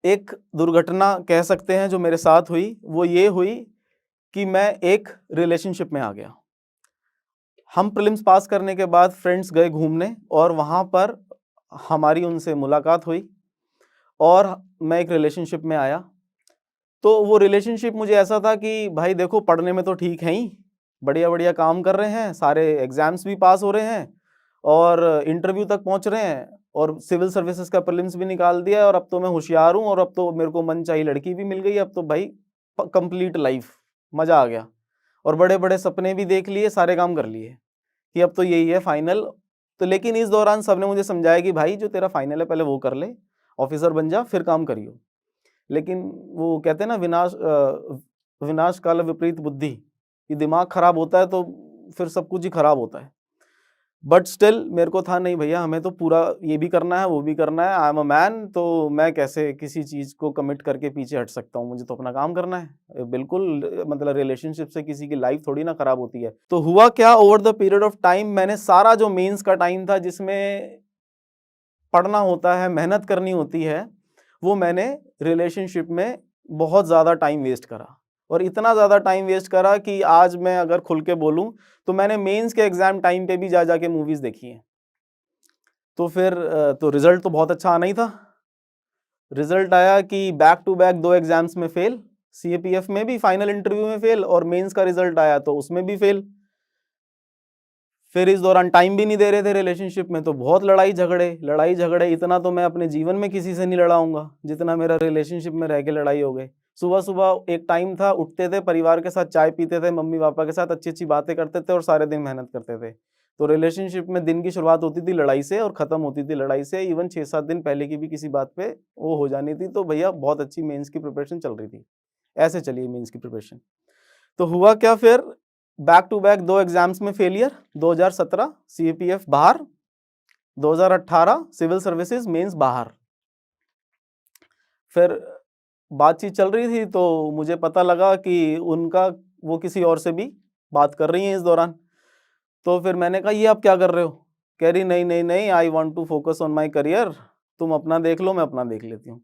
एक दुर्घटना कह सकते हैं जो मेरे साथ हुई, वो ये हुई कि मैं एक रिलेशनशिप में आ गया। हम प्रीलिम्स पास करने के बाद फ्रेंड्स गए घूमने और वहाँ पर हमारी उनसे मुलाकात हुई और मैं एक रिलेशनशिप में आया। तो वो रिलेशनशिप मुझे ऐसा था कि भाई देखो, पढ़ने में तो ठीक हैं ही, बढ़िया-बढ़िया काम कर रहे हैं, सारे एग्ज़ाम्स भी पास हो रहे हैं और इंटरव्यू तक पहुँच रहे हैं और सिविल सर्विसेज़ का प्रीलिम्स भी निकाल दिया है और अब तो मैं होशियार हूँ और अब तो मेरे को मनचाही लड़की भी मिल गई, अब तो भाई कंप्लीट लाइफ, मज़ा आ गया। और बड़े-बड़े सपने भी देख लिए, सारे काम कर लिए कि अब तो यही है फाइनल। तो लेकिन इस दौरान सबने मुझे समझाया कि भाई जो तेरा फाइनल है पहले वो कर ले, ऑफिसर बन जा, फिर काम करियो। लेकिन वो कहते हैं ना, विनाश काल विपरीत बुद्धि, कि दिमाग खराब होता है तो फिर सब कुछ ही खराब होता है। बट स्टिल मेरे को था नहीं भैया, हमें तो पूरा ये भी करना है, वो भी करना है, आई एम अ मैन, तो मैं कैसे किसी चीज़ को कमिट करके पीछे हट सकता हूँ, मुझे तो अपना काम करना है। बिल्कुल, मतलब रिलेशनशिप से किसी की लाइफ थोड़ी ना खराब होती है। तो हुआ क्या, over the period of time मैंने सारा जो मेंस का टाइम था जिसमें पढ़ना होता है, मेहनत करनी होती है, वो मैंने रिलेशनशिप में बहुत ज़्यादा टाइम वेस्ट करा। और इतना ज़्यादा टाइम वेस्ट करा कि आज मैं अगर खुल के बोलूँ तो मैंने मेंस के एग्ज़ाम टाइम पे भी जा के मूवीज़ देखी हैं। तो फिर तो रिज़ल्ट तो बहुत अच्छा आना ही था। रिज़ल्ट आया कि बैक टू बैक 2 एग्ज़ाम्स में फ़ेल, सीएपीएफ में भी फाइनल इंटरव्यू में फ़ेल और मेंस का रिज़ल्ट आया तो उसमें भी फ़ेल। फिर इस दौरान टाइम भी नहीं दे रहे थे रिलेशनशिप में, तो बहुत लड़ाई झगड़े इतना तो मैं अपने जीवन में किसी से नहीं लड़ा जितना मेरा रिलेशनशिप में रह के लड़ाई हो गई। सुबह-सुबह एक टाइम था, उठते थे, परिवार के साथ चाय पीते थे, मम्मी-पापा के साथ अच्छी-अच्छी बातें करते थे और सारे दिन मेहनत करते थे। तो रिलेशनशिप में दिन की शुरुआत होती थी लड़ाई से और खत्म होती थी लड़ाई से। इवन 6-7 दिन पहले की भी किसी बात पे वो हो जानी थी, तो भैया बहुत अच्छी मेंस की प्रिपरेशन चल रही थी। ऐसे चली मेंस की प्रिपरेशन। तो हुआ क्या फिर, बैक टू बैक 2 एग्जाम्स में फेलियर, 2017 सीएपीएफ बाहर, 2018 सिविल सर्विसेज मेंस बाहर। फिर बातचीत चल रही थी तो मुझे पता लगा कि उनका वो किसी और से भी बात कर रही हैं इस दौरान। तो फिर मैंने कहा ये आप क्या कर रहे हो? कह रही नहीं नहीं नहीं, I want to focus on my career, तुम अपना देख लो, मैं अपना देख लेती हूँ।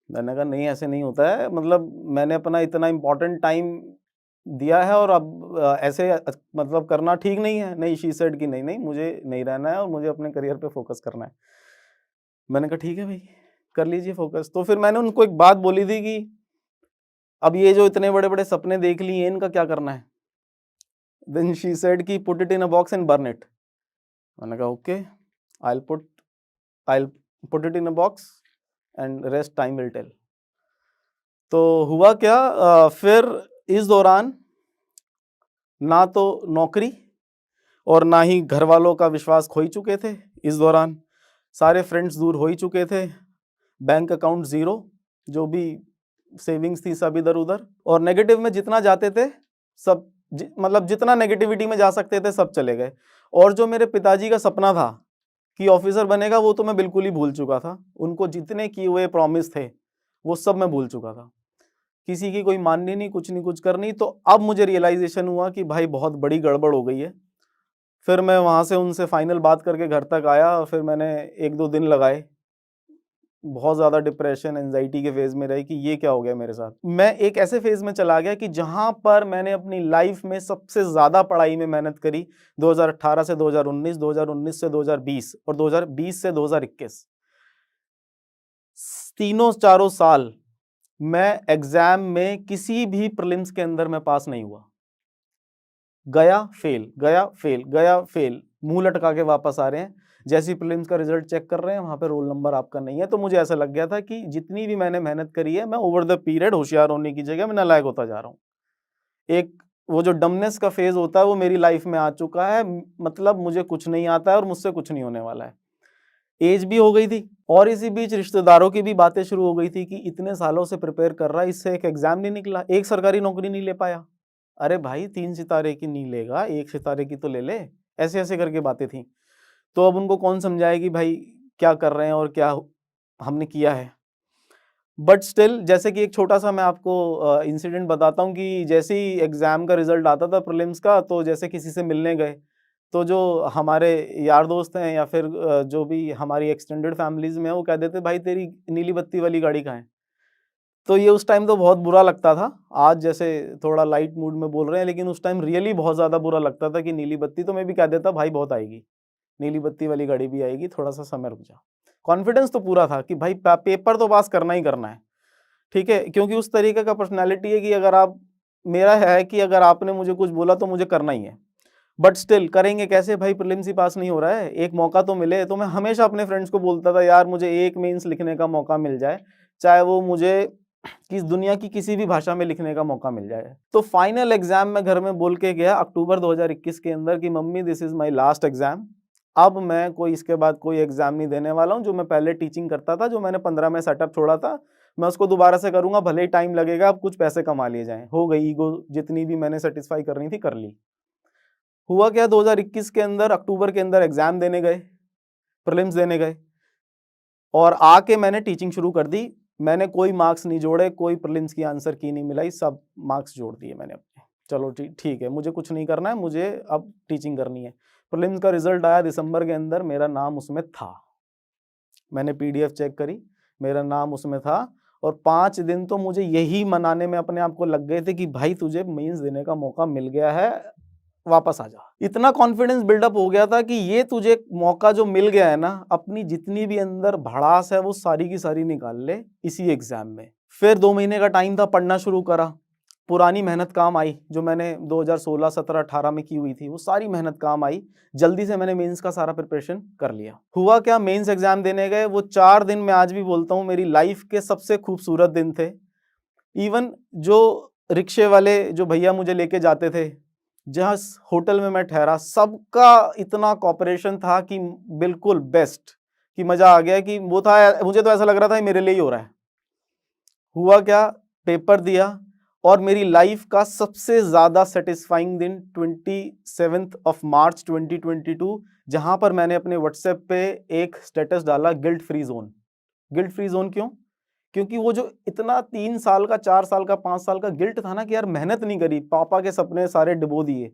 मैंने कहा नहीं, ऐसे नहीं होता है, मतलब मैंने अपना इतना इम्पोर्टेंट टाइम दिया है और अब ऐसे मतलब करना ठीक नहीं है। नहीं, शी सेड कि नहीं नहीं, मुझे नहीं रहना है और मुझे अपने करियर पे फोकस करना है। मैंने कहा ठीक है भाई, कर लीजिए फोकस। तो फिर मैंने उनको एक बात बोली थी कि अब ये जो इतने बड़े बड़े सपने देख लिए इनका क्या करना है? देन शी सेड कि put it in a box and burn it. मैंने कहा okay, I put I put it in a box and rest time will tell. तो हुआ क्या, फिर इस दौरान ना तो नौकरी और ना ही घर वालों का विश्वास खो ही चुके थे। इस दौरान सारे फ्रेंड्स दूर हो ही चुके थे, बैंक अकाउंट ज़ीरो, जो भी सेविंग्स थी सब इधर उधर, और नेगेटिव में जितना जाते थे सब, मतलब जितना नेगेटिविटी में जा सकते थे सब चले गए। और जो मेरे पिताजी का सपना था कि ऑफिसर बनेगा, वो तो मैं बिल्कुल ही भूल चुका था। उनको जितने किए हुए प्रॉमिस थे वो सब मैं भूल चुका था। किसी की कोई माननी नहीं, कुछ नहीं, कुछ करनी। तो अब मुझे रियलाइजेशन हुआ कि भाई बहुत बड़ी गड़बड़ हो गई है। फिर मैं वहाँ से उनसे फाइनल बात करके घर तक आया और फिर मैंने 1-2 दिन लगाए। बहुत ज़्यादा डिप्रेशन, एंजाइटी के फेज़ में रही कि ये क्या हो गया मेरे साथ। मैं एक ऐसे फेज़ में चला गया कि जहाँ पर मैंने अपनी लाइफ में सबसे ज़्यादा पढ़ाई में मेहनत करी, 2018 से 2019, 2019 से 2020 और 2020 से 2021। तीनों चारों साल मैं एग्ज़ाम में किसी भी प्रीलिम्स के अंदर मैं पास नहीं हुआ। गया फेल, गया फेल, गया फेल, मुंह लटका के वापस आ रहे हैं। जैसे ही प्रीलिम्स का रिजल्ट चेक कर रहे हैं, वहाँ पे रोल नंबर आपका नहीं है। तो मुझे ऐसा लग गया था कि जितनी भी मैंने मेहनत करी है, मैं ओवर द पीरियड होशियार होने की जगह मैं नालायक होता जा रहा हूँ। एक वो जो डमनेस का फेज़ होता है वो मेरी लाइफ में आ चुका है। मतलब मुझे कुछ नहीं आता है और मुझसे कुछ नहीं होने वाला है। एज भी हो गई थी और इसी बीच रिश्तेदारों की भी बातें शुरू हो गई थी कि इतने सालों से प्रिपेयर कर रहा है, इससे एक एग्ज़ाम नहीं निकला, एक सरकारी नौकरी नहीं ले पाया। अरे भाई, 3 सितारे की नहीं लेगा, 1 सितारे की तो ले ले। ऐसे-ऐसे करके बातें थी। तो अब उनको कौन समझाए कि भाई क्या कर रहे हैं और क्या हमने किया है। बट स्टिल, जैसे कि एक छोटा-सा मैं आपको इंसिडेंट बताता हूँ कि जैसे ही एग्ज़ाम का रिज़ल्ट आता था प्रीलिम्स का, तो जैसे किसी से मिलने गए, तो जो हमारे यार दोस्त हैं या फिर जो भी हमारी एक्सटेंडेड फैमिलीज़ में है, वो कह देते भाई तेरी नीली बत्ती वाली गाड़ी कहाँ है? तो ये उस टाइम तो बहुत बुरा लगता था। आज जैसे थोड़ा लाइट मूड में बोल रहे हैं, लेकिन उस टाइम रियली बहुत ज़्यादा बुरा लगता था कि नीली बत्ती, तो मैं भी कह देता भाई बहुत आएगी, नीली बत्ती वाली गाड़ी भी आएगी, थोड़ा-सा समय रुक जा। कॉन्फिडेंस तो पूरा था कि भाई पेपर तो पास करना ही करना है, ठीक है? क्योंकि उस तरीके का पर्सनैलिटी है कि अगर आप मेरा है कि अगर आपने मुझे कुछ बोला तो मुझे करना ही है। बट स्टिल करेंगे कैसे भाई, प्रीलिम्स ही पास नहीं हो रहा है, एक मौका तो मिले। तो मैं हमेशा अपने फ्रेंड्स को बोलता था यार मुझे एक मेंस लिखने का मौका मिल जाए, चाहे वो मुझे किस दुनिया की किसी भी भाषा में लिखने का मौका मिल जाए। तो फाइनल एग्जाम में घर में बोल के गया अक्टूबर 2021 के अंदर कि mummy this is my last exam, अब मैं कोई इसके बाद कोई एग्जाम नहीं देने वाला हूँ। जो मैं पहले टीचिंग करता था, जो मैंने 15 में सेटअप छोड़ा था, मैं उसको दोबारा से करूंगा, भले ही टाइम लगेगा, अब कुछ पैसे कमा लिए जाएं। हो गई, ईगो जितनी भी मैंने सेटिस्फाई करनी थी कर ली। हुआ क्या, 2021 के अंदर अक्टूबर के अंदर एग्जाम देने गए, प्रीलिम्स देने गए, और आके मैंने टीचिंग शुरू कर दी। मैंने कोई मार्क्स नहीं जोड़े, कोई प्रीलिम्स की आंसर की नहीं मिलाई, सब मार्क्स जोड़ दिए मैंने अपने। चलो ठीक है, मुझे कुछ नहीं करना है, मुझे अब टीचिंग करनी है। प्रीलिम्स का रिजल्ट आया दिसंबर के अंदर, मेरा नाम उसमें था। मैंने पीडीएफ चेक करी, मेरा नाम उसमें था। और 5 दिन तो मुझे यही मनाने में अपने आप को लग गए थे कि भाई तुझे मेंस देने का मौका मिल गया है, वापस आ जा। इतना कॉन्फिडेंस बिल्डअप हो गया था कि ये तुझे मौका जो मिल गया है ना, अपनी जितनी भी अंदर भड़ास है वो सारी की सारी निकाल ले इसी एग्जाम में। फिर 2 महीने का टाइम था, पढ़ना शुरू करा। पुरानी मेहनत काम आई, जो मैंने 2016, 17, 18 में की हुई थी, वो सारी मेहनत काम आई। जल्दी से मैंने मेंस का सारा प्रिपरेशन कर लिया। हुआ क्या, मेंस एग्जाम देने गए, वो 4 दिन मैं आज भी बोलता हूँ मेरी लाइफ के सबसे खूबसूरत दिन थे। इवन जो रिक्शे वाले जो भैया मुझे लेके जाते थे, जहाँ होटल में मैं ठहरा, सबका इतना कॉपरेशन था कि बिल्कुल बेस्ट, कि मजा आ गया। कि वो था, मुझे तो ऐसा लग रहा था मेरे लिए ही हो रहा है। हुआ क्या, पेपर दिया, और मेरी लाइफ का सबसे ज्यादा सेटिस्फाइंग दिन 27 मार्च 2022, जहां पर मैंने अपने व्हाट्सएप पे एक स्टेटस डाला, guilt free zone. Guilt free zone क्यों? क्योंकि वो जो इतना 3 साल का, 4 साल का, 5 साल का गिल्ट था ना कि यार मेहनत नहीं करी, पापा के सपने सारे डुबो दिए,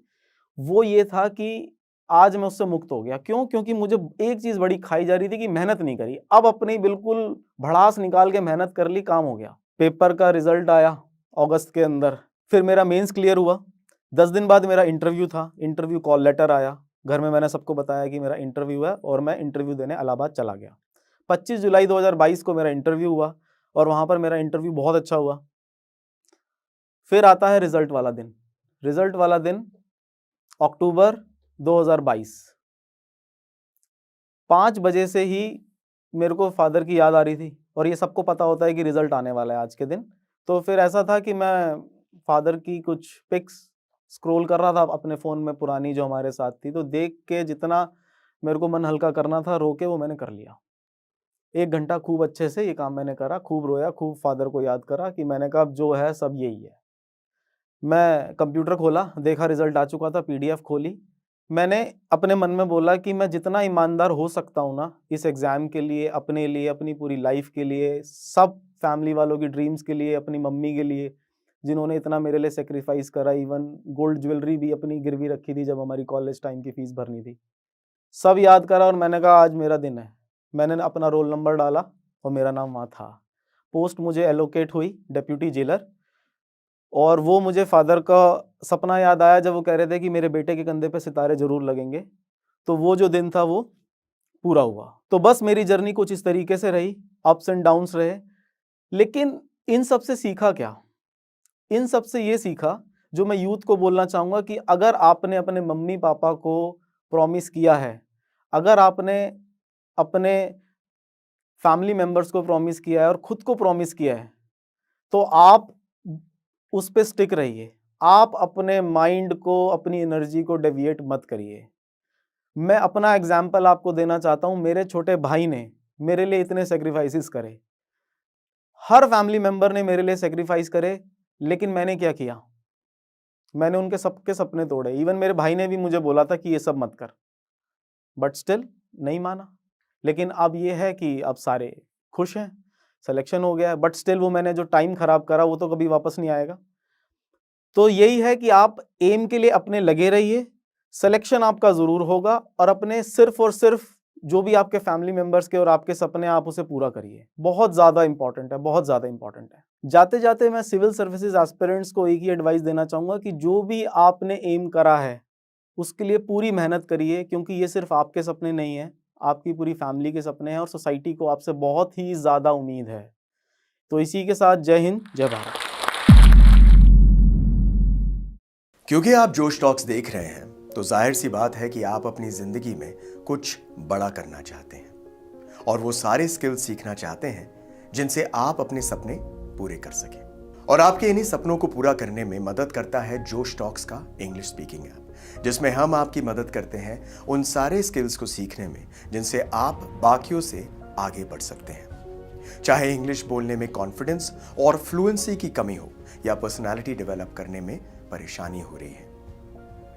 वो ये था कि आज मैं उससे मुक्त हो गया। क्यों? क्योंकि मुझे एक चीज बड़ी खाई जा रही थी कि मेहनत नहीं करी। अब अपनी बिल्कुल भड़ास निकाल के मेहनत कर ली, काम हो गया। पेपर का रिजल्ट आया अगस्त के अंदर, फिर मेरा मेंस क्लियर हुआ। 10 दिन बाद मेरा इंटरव्यू था, इंटरव्यू कॉल लेटर आया। घर में मैंने सबको बताया कि मेरा इंटरव्यू है, और मैं इंटरव्यू देने इलाहाबाद चला गया। 25 जुलाई 2022 को मेरा इंटरव्यू हुआ, और वहां पर मेरा इंटरव्यू बहुत अच्छा हुआ। फिर आता है रिजल्ट वाला दिन। रिजल्ट वाला दिन अक्टूबर 2022, 5 बजे से ही मेरे को फादर की याद आ रही थी, और ये सबको पता होता है कि रिजल्ट आने वाला है आज के दिन। तो फिर ऐसा था कि मैं फादर की कुछ पिक्स स्क्रॉल कर रहा था अपने फ़ोन में, पुरानी जो हमारे साथ थी, तो देख के जितना मेरे को मन हल्का करना था, रो के वो मैंने कर लिया। 1 घंटा खूब अच्छे से ये काम मैंने करा, खूब रोया, खूब फादर को याद करा कि मैंने कहा अब जो है सब यही है। मैं कंप्यूटर खोला, देखा रिजल्ट आ चुका था, पीडीएफ खोली। मैंने अपने मन में बोला कि मैं जितना ईमानदार हो सकता हूँ ना इस एग्ज़ाम के लिए, अपने लिए, अपनी पूरी लाइफ के लिए, सब फैमिली वालों की ड्रीम्स के लिए, अपनी मम्मी के लिए जिन्होंने इतना मेरे लिए सेक्रीफाइस करा, इवन गोल्ड ज्वेलरी भी अपनी गिरवी रखी थी जब हमारी कॉलेज टाइम की फीस भरनी थी, सब याद करा। और मैंने कहा आज मेरा दिन है। मैंने अपना रोल नंबर डाला और मेरा नाम वहाँ था। पोस्ट मुझे एलोकेट हुई डेप्यूटी जेलर, और वो मुझे फादर का सपना याद आया जब वो कह रहे थे कि मेरे बेटे के कंधे पे सितारे जरूर लगेंगे। तो वो जो दिन था वो पूरा हुआ। तो बस मेरी जर्नी कुछ इस तरीके से रही, अप्स एंड डाउन्स रहे। लेकिन इन सब से सीखा क्या? इन सब से ये सीखा, जो मैं यूथ को बोलना चाहूँगा, कि अगर आपने अपने मम्मी पापा को प्रॉमिस किया है, अगर आपने अपने फैमिली मेंबर्स को प्रॉमिस किया है और खुद को प्रॉमिस किया है, तो आप उस पे स्टिक रहिए। आप अपने माइंड को, अपनी एनर्जी को डेविएट मत करिए। मैं अपना एग्जाम्पल आपको देना चाहता हूँ। मेरे छोटे भाई ने मेरे लिए इतने सेक्रीफाइसेस करे, हर फैमिली मेंबर ने मेरे लिए सेक्रीफाइस करे, लेकिन मैंने क्या किया? मैंने उनके सबके सपने तोड़े। इवन मेरे भाई ने भी मुझे बोला था कि ये सब मत कर, बट स्टिल नहीं माना। लेकिन अब ये है कि अब सारे खुश हैं, सिलेक्शन हो गया है, बट स्टिल वो मैंने जो टाइम खराब करा वो तो कभी वापस नहीं आएगा। तो यही है कि आप एम के लिए अपने लगे रहिए, सिलेक्शन आपका जरूर होगा और अपने सिर्फ और सिर्फ जो भी आपके फैमिली मेंबर्स के और आपके सपने आप उसे पूरा करिए। बहुत ज़्यादा इंपॉर्टेंट है, बहुत ज़्यादा इंपॉर्टेंट है। जाते जाते मैं सिविल सर्विसेज एस्पिरेंट्स को एक ही एडवाइस देना चाहूँगा कि जो भी आपने एम करा है उसके लिए पूरी मेहनत करिए, क्योंकि ये सिर्फ आपके सपने नहीं है, आपकी पूरी फैमिली के सपने हैं और सोसाइटी को आपसे बहुत ही ज़्यादा उम्मीद है। तो इसी के साथ जय हिंद, जय भारत। क्योंकि आप जोश टॉक्स देख रहे हैं तो जाहिर सी बात है कि आप अपनी जिंदगी में कुछ बड़ा करना चाहते हैं और वो सारे स्किल्स सीखना चाहते हैं जिनसे आप अपने सपने पूरे कर सकें। और आपके इन्हीं सपनों को पूरा करने में मदद करता है जोश टॉक्स का इंग्लिश स्पीकिंग ऐप, जिसमें हम आपकी मदद करते हैं उन सारे स्किल्स को सीखने में जिनसे आप बाकियों से आगे बढ़ सकते हैं। चाहे इंग्लिश बोलने में कॉन्फिडेंस और फ्लुएंसी की कमी हो या पर्सनालिटी डेवलप करने में परेशानी हो रही है,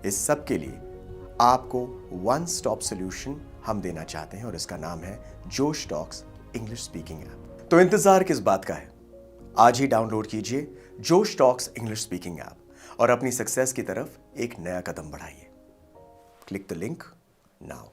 इस सब के लिए आपको वन स्टॉप सॉल्यूशन हम देना चाहते हैं और इसका नाम है जोश टॉक्स इंग्लिश स्पीकिंग ऐप। तो इंतजार किस बात का है? आज ही डाउनलोड कीजिए जोश टॉक्स इंग्लिश स्पीकिंग ऐप और अपनी सक्सेस की तरफ एक नया कदम बढ़ाइए। Click the link now.